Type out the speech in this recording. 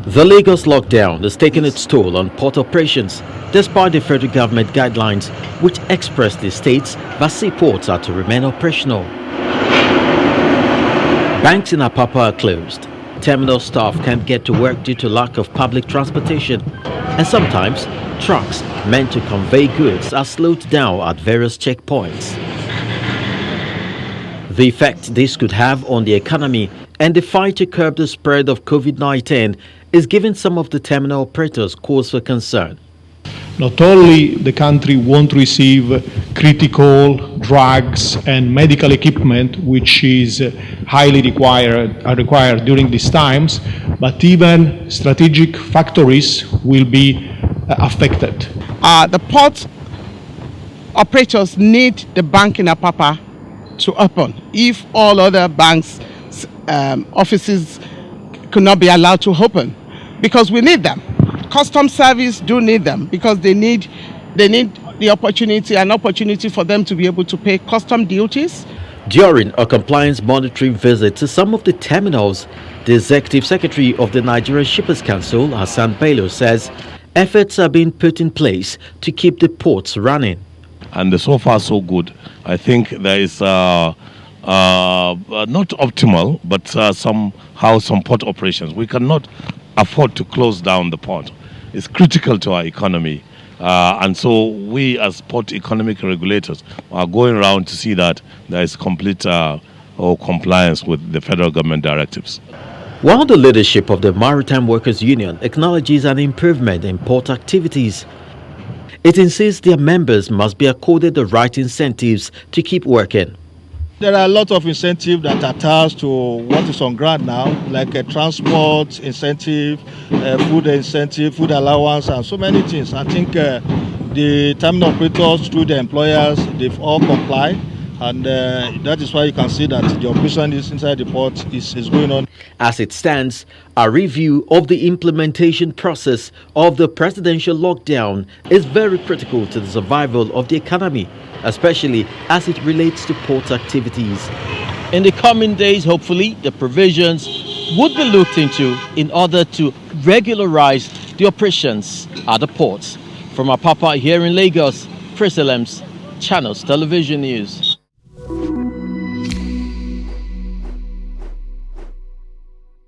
The Lagos lockdown is taking its toll on port operations, despite the federal government guidelines which express the states that seaports are to remain operational. Banks in Apapa are closed. Terminal staff can't get to work due to lack of public transportation, and sometimes trucks meant to convey goods are slowed down at various checkpoints. The effect this could have on the economy and the fight to curb the spread of COVID-19 is giving some of the terminal operators cause for concern. Not only the country won't receive critical drugs and medical equipment, which is highly required during these times, but even strategic factories will be affected. The port operators need the bank in Apapa to open. If all other banks' offices could not be allowed to open, because we need them. Customs service do need them because they need the opportunity for them to be able to pay custom duties. During a compliance monitoring visit to some of the terminals, the Executive Secretary of the Nigerian Shippers Council, Hassan Bello, says efforts are being put in place to keep the ports running. And so far so good. I think there is not optimal, but somehow some port operations. We cannot afford to close down the port. It's critical to our economy. And so we as port economic regulators are going around to see that there is complete compliance with the federal government directives. While the leadership of the Maritime Workers Union acknowledges an improvement in port activities, it insists their members must be accorded the right incentives to keep working. There are a lot of incentives that are attached to what is on ground now, like a transport incentive, food incentive, food allowance, and so many things. I think the terminal operators, through the employers, they've all complied. And that is why you can see that the operation is inside the port is going on. As it stands, a review of the implementation process of the presidential lockdown is very critical to the survival of the economy, especially as it relates to port activities. In the coming days, hopefully, the provisions would be looked into in order to regularize the operations at the ports. From Apapa here in Lagos, Chris Elems, Channels Television News.